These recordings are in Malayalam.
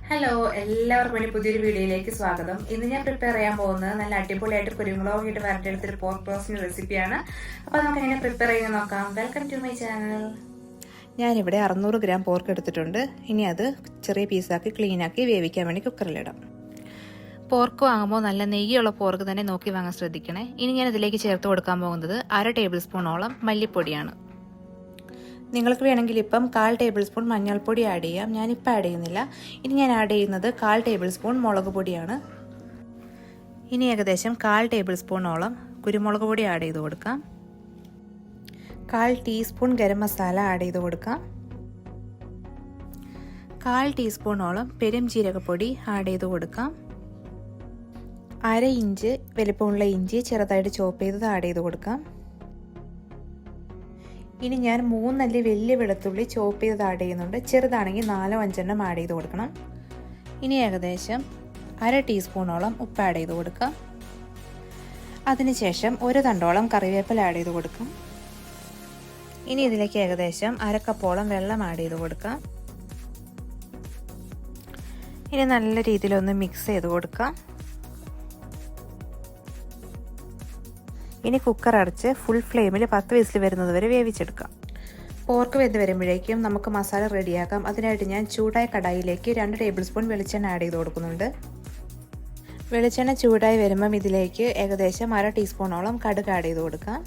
ഹലോ, എല്ലാവർക്കും വേണ്ടി പുതിയൊരു വീഡിയോയിലേക്ക് സ്വാഗതം. ഇന്ന് ഞാൻ പ്രിപ്പയർ ചെയ്യാൻ പോകുന്നത് നല്ല അടിപൊളിയായിട്ട് കുരുമുളക് ഇട്ട് വരട്ടിയെടുത്തൊരു പോർക്ക് റോസ്റ്റിന്റെ റെസിപ്പിയാണ്. അപ്പോൾ നമുക്ക് എങ്ങനെ പ്രിപ്പയർ ചെയ്യുന്നത് നോക്കാം. Welcome to my channel. ഞാനിവിടെ 600 ഗ്രാം പോർക്ക് എടുത്തിട്ടുണ്ട്. ഇനി അത് ചെറിയ പീസാക്കി ക്ലീനാക്കി വേവിക്കാൻ വേണ്ടി കുക്കറിലിടാം. പോർക്ക് വാങ്ങുമ്പോൾ നല്ല നെയ്യുള്ള പോർക്ക് തന്നെ നോക്കി വാങ്ങാൻ ശ്രദ്ധിക്കണേ. ഇനി ഞാൻ ഇതിലേക്ക് ചേർത്ത് കൊടുക്കാൻ പോകുന്നത് 1/2 ടേബിൾ സ്പൂണോളം മല്ലിപ്പൊടിയാണ്. നിങ്ങൾക്ക് വേണമെങ്കിൽ ഇപ്പം 1/4 ടേബിൾ സ്പൂൺ മഞ്ഞൾപ്പൊടി ആഡ് ചെയ്യാം. ഞാനിപ്പോൾ ആഡ് ചെയ്യുന്നില്ല. ഇനി ഞാൻ ആഡ് ചെയ്യുന്നത് 1/4 ടേബിൾ സ്പൂൺ മുളക് പൊടിയാണ്. ഇനി ഏകദേശം 1/4 ടേബിൾ സ്പൂണോളം കുരുമുളക് പൊടി ആഡ് ചെയ്ത് കൊടുക്കാം. 1/4 ടീസ്പൂൺ ഗരം മസാല ആഡ് ചെയ്ത് കൊടുക്കാം. 1/4 ടീസ്പൂണോളം പെരുംജീരകപ്പൊടി ആഡ് ചെയ്ത് കൊടുക്കാം. 1/2 ഇഞ്ച് വലിപ്പമുള്ള ഇഞ്ചി ചെറുതായിട്ട് ചോപ്പ് ചെയ്തത് ആഡ് ചെയ്ത് കൊടുക്കാം. ഇനി ഞാൻ 3 അല്ലി വലിയ വെളുത്തുള്ളി ചോപ്പ് ചെയ്തത് ആഡ് ചെയ്യുന്നുണ്ട്. ചെറുതാണെങ്കിൽ 4-5 ആഡ് ചെയ്ത് കൊടുക്കണം. ഇനി ഏകദേശം 1/2 ടീസ്പൂണോളം ഉപ്പ് ആഡ് ചെയ്ത് കൊടുക്കാം. അതിനുശേഷം 1 തണ്ടോളം കറിവേപ്പില ആഡ് ചെയ്ത് കൊടുക്കാം. ഇനി ഇതിലേക്ക് ഏകദേശം 1/2 കപ്പോളം വെള്ളം ആഡ് ചെയ്ത് കൊടുക്കാം. ഇനി നല്ല രീതിയിലൊന്ന് മിക്സ് ചെയ്ത് കൊടുക്കാം. ഇനി കുക്കർ അടച്ച് ഫുൾ ഫ്ലെയിമിൽ 10 വിസിൽ വരുന്നത് വരെ വേവിച്ചെടുക്കാം. പോർക്ക് വെന്ത് വരുമ്പോഴേക്കും നമുക്ക് മസാല റെഡിയാക്കാം. അതിനായിട്ട് ഞാൻ ചൂടായ കടായിലേക്ക് 2 ടേബിൾ സ്പൂൺ വെളിച്ചെണ്ണ ആഡ് ചെയ്ത് കൊടുക്കുന്നുണ്ട്. വെളിച്ചെണ്ണ ചൂടായി വരുമ്പം ഇതിലേക്ക് ഏകദേശം 1/2 ടീസ്പൂണോളം കടുക് ആഡ് ചെയ്ത് കൊടുക്കാം.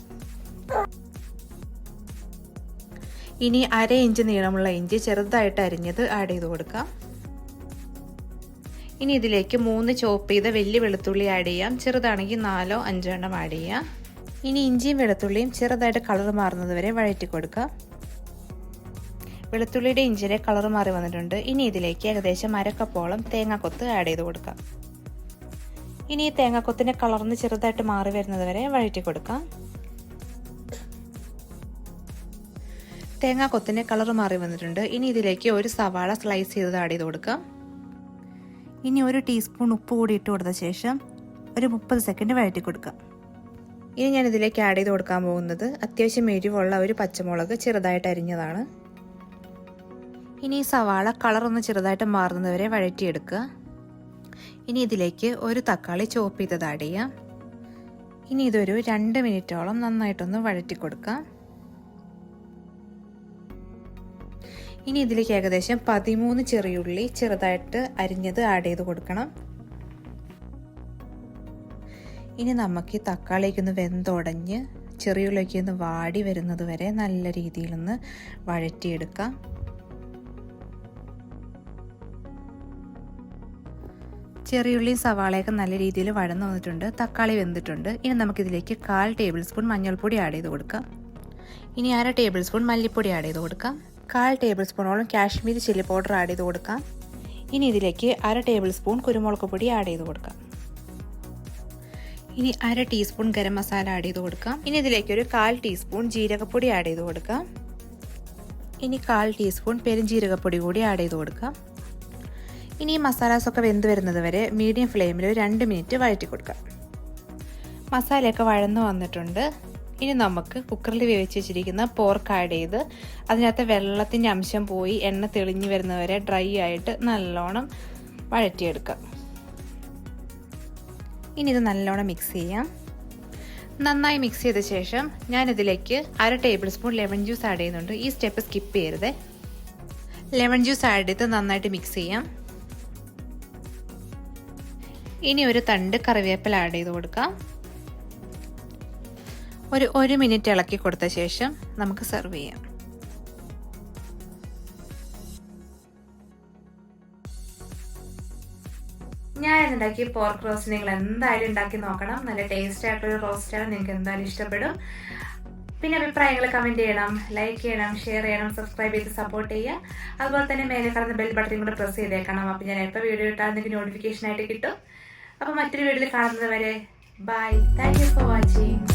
ഇനി 1/2 ഇഞ്ച് നീളമുള്ള ഇഞ്ചി ചെറുതായിട്ട് അരിഞ്ഞത് ആഡ് ചെയ്ത് കൊടുക്കാം. ഇനി ഇതിലേക്ക് 3 ചോപ്പ് ചെയ്ത വലിയ വെളുത്തുള്ളി ആഡ് ചെയ്യാം. ചെറുതാണെങ്കിൽ 4-5 ആഡ് ചെയ്യാം. ഇനി ഇഞ്ചിയും വെളുത്തുള്ളിയും ചെറുതായിട്ട് കളർ മാറുന്നത് വരെ വഴറ്റി കൊടുക്കാം. വെളുത്തുള്ളിയുടെ ഇഞ്ചിയുടെ കളർ മാറി വന്നിട്ടുണ്ട്. ഇനി ഇതിലേക്ക് ഏകദേശം 1/2 കപ്പോളം തേങ്ങാക്കൊത്ത് ആഡ് ചെയ്ത് കൊടുക്കാം. ഇനി ഈ തേങ്ങാക്കൊത്തിൻ്റെ കളർന്ന് ചെറുതായിട്ട് മാറി വരുന്നത് വരെ വഴറ്റി കൊടുക്കാം. തേങ്ങാക്കൊത്തിൻ്റെ കളർ മാറി വന്നിട്ടുണ്ട്. ഇനി ഇതിലേക്ക് 1 സവാള സ്ലൈസ് ചെയ്തത് ആഡ് ചെയ്ത് കൊടുക്കാം. ഇനി 1 ടീസ്പൂൺ ഉപ്പ് കൂടി ഇട്ട് കൊടുത്ത ശേഷം ഒരു 30 സെക്കൻഡ് വഴറ്റി കൊടുക്കാം. ഇനി ഞാൻ ഇതിലേക്ക് ആഡ് ചെയ്ത് കൊടുക്കാൻ പോകുന്നത് അത്യാവശ്യം എരിവുള്ള ഒരു പച്ചമുളക് ചെറുതായിട്ട് അരിഞ്ഞതാണ്. ഇനി ഈ സവാള കളറൊന്ന് ചെറുതായിട്ട് മാറുന്നത് വരെ വഴറ്റിയെടുക്കുക. ഇനി ഇതിലേക്ക് 1 തക്കാളി ചോപ്പ് ചെയ്തത് ആഡ് ചെയ്യാം. ഇനി ഇതൊരു 2 മിനിറ്റോളം നന്നായിട്ടൊന്ന് വഴറ്റി കൊടുക്കാം. ഇനി ഇതിലേക്ക് ഏകദേശം 13 ചെറിയുള്ളി ചെറുതായിട്ട് അരിഞ്ഞത് ആഡ് ചെയ്ത് കൊടുക്കണം. ഇനി നമുക്ക് ഈ തക്കാളിക്കൊന്ന് വെന്തുടഞ്ഞ് ചെറിയുള്ളിലേക്ക് ഒന്ന് വാടി വരുന്നത് വരെ നല്ല രീതിയിലൊന്ന് വഴറ്റിയെടുക്കാം. ചെറിയുള്ളിയും സവാളയൊക്കെ നല്ല രീതിയിൽ വഴന്നു വന്നിട്ടുണ്ട്. തക്കാളി വെന്തിട്ടുണ്ട്. ഇനി നമുക്കിതിലേക്ക് 1/4 ടേബിൾ സ്പൂൺ മഞ്ഞൾപ്പൊടി ആഡ് ചെയ്ത് കൊടുക്കാം. ഇനി 1/2 ടേബിൾ സ്പൂൺ മല്ലിപ്പൊടി ആഡ് ചെയ്ത് കൊടുക്കാം. 1/4 ടേബിൾ സ്പൂണോളം കാശ്മീരി ചില്ലി പൗഡർ ആഡ് ചെയ്ത് കൊടുക്കാം. ഇനി ഇതിലേക്ക് 1/2 ടേബിൾ സ്പൂൺ കുരുമുളക് പൊടി ആഡ് ചെയ്ത് കൊടുക്കാം. ഇനി 1/2 ടീസ്പൂൺ ഗരം മസാല ആഡ് ചെയ്ത് കൊടുക്കാം. ഇനി ഇതിലേക്ക് ഒരു 1/4 ടീസ്പൂൺ ജീരകപ്പൊടി ആഡ് ചെയ്ത് കൊടുക്കാം. ഇനി 1/4 ടീസ്പൂൺ പെരുംജീരകപ്പൊടി കൂടി ആഡ് ചെയ്ത് കൊടുക്കാം. ഇനി ഈ മസാലാസൊക്കെ വെന്ത് വരുന്നത് വരെ മീഡിയം ഫ്ലെയിമിൽ 2 മിനിറ്റ് വഴറ്റി കൊടുക്കാം. മസാലയൊക്കെ വഴന്നു വന്നിട്ടുണ്ട്. ഇനി നമുക്ക് കുക്കറിൽ വേവിച്ച് വെച്ചിരിക്കുന്ന പോർക്ക് ആഡ് ചെയ്ത് അതിനകത്ത് വെള്ളത്തിൻ്റെ അംശം പോയി എണ്ണ തെളിഞ്ഞു വരുന്നവരെ ഡ്രൈ ആയിട്ട് നല്ലോണം വഴറ്റിയെടുക്കാം. ഇനി ഇത് നല്ലോണം മിക്സ് ചെയ്യാം. നന്നായി മിക്സ് ചെയ്ത ശേഷം ഞാനിതിലേക്ക് 1/2 table spoon lemon juice add ചെയ്യുന്നുണ്ട്. ഈ സ്റ്റെപ്പ് സ്കിപ്പ് ചെയ്യരുത്. ലെമൺ ജ്യൂസ് ആഡ് ചെയ്ത് നന്നായിട്ട് മിക്സ് ചെയ്യാം. ഇനി ഒരു തണ്ട് കറിവേപ്പില ആഡ് ചെയ്ത് കൊടുക്കാം. ഒരു 1 മിനിറ്റ് ഇളക്കി കൊടുത്ത ശേഷം നമുക്ക് സെർവ് ചെയ്യാം. ഞാൻ ഉണ്ടാക്കിയ പോർക്ക് റോസ്റ്റ് നിങ്ങൾ എന്തായാലും ഉണ്ടാക്കി നോക്കണം. നല്ല ടേസ്റ്റ് ആയിട്ടൊരു റോസ്റ്റാണ്. നിങ്ങൾക്ക് എന്തായാലും ഇഷ്ടപ്പെടും. പിന്നെ അഭിപ്രായങ്ങൾ കമൻറ്റ് ചെയ്യണം, ലൈക്ക് ചെയ്യണം, ഷെയർ ചെയ്യണം, സബ്സ്ക്രൈബ് ചെയ്ത് സപ്പോർട്ട് ചെയ്യുക. അതുപോലെ തന്നെ മേലെ കാണുന്ന ബെൽ ബട്ടൺ കൂടെ പ്രസ് ചെയ്തേക്കണം. അപ്പോൾ ഞാൻ എപ്പോൾ വീഡിയോ ഇട്ടാൽ നിങ്ങൾക്ക് നോട്ടിഫിക്കേഷൻ ആയിട്ട് കിട്ടും. അപ്പോൾ മറ്റൊരു വീഡിയോയിൽ കാണുന്നത് വരെ bye. Thank you for watching.